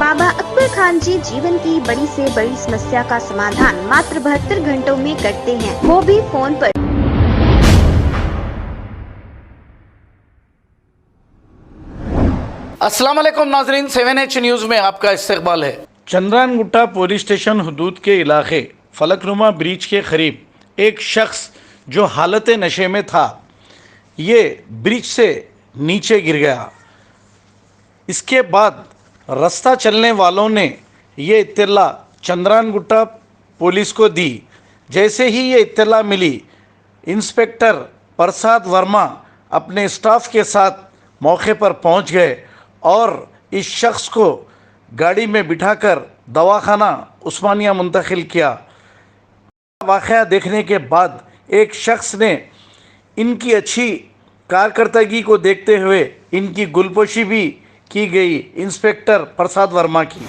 बाबा अकबर खान जी जीवन की बड़ी से बड़ी समस्या का समाधान मात्र 72 घंटों में करते हैं, वो भी फोन पर। अस्सलाम वालेकुम नाजरीन, 7H न्यूज़ में आपका इस्तकबाल है। चंद्रान गुट्टा पुलिस स्टेशन हदूद के इलाके फलकनुमा ब्रिज के करीब एक शख्स जो हालत नशे में था, ये ब्रिज से नीचे गिर गया। इसके बाद रास्ता चलने वालों ने ये इत्तला चंद्रान गुट्टा पुलिस को दी। जैसे ही ये इत्तला मिली, इंस्पेक्टर प्रसाद वर्मा अपने स्टाफ के साथ मौके पर पहुंच गए और इस शख्स को गाड़ी में बिठाकर दवाखाना उस्मानिया मुंतकिल किया। वाक़या देखने के बाद एक शख्स ने इनकी अच्छी कारकर्दगी को देखते हुए इनकी गुलपोशी भी की गई, इंस्पेक्टर प्रसाद वर्मा की।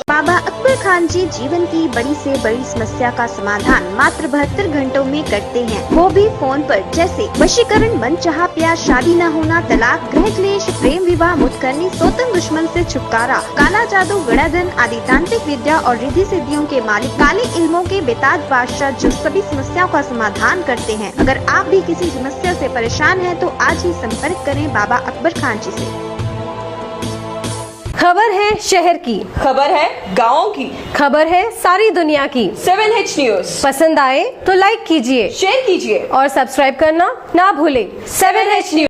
बाबा अकबर खान जी जीवन की बड़ी से बड़ी समस्या का समाधान मात्र 72 घंटों में करते हैं, वो भी फोन पर। जैसे वशीकरण, मनचाहा प्यार, शादी न होना, तलाक, गृह क्लेश, प्रेम विवाह, मुतकरनी, सोतन दुश्मन से छुटकारा, काला जादू, गणाधन आदि तांत्रिक विद्या और रिद्धि सिद्धियों के मालिक काले इल्मों के बेताज बादशाह जो सभी समस्याओं का समाधान करते हैं। अगर आप भी किसी समस्या से परेशान हैं तो आज ही संपर्क करें बाबा अकबर खान जी से। खबर है शहर की, खबर है गाँव की, खबर है सारी दुनिया की। 7H न्यूज़ पसंद आए तो लाइक कीजिए, शेयर कीजिए और सब्सक्राइब करना ना भूलें। 7H news.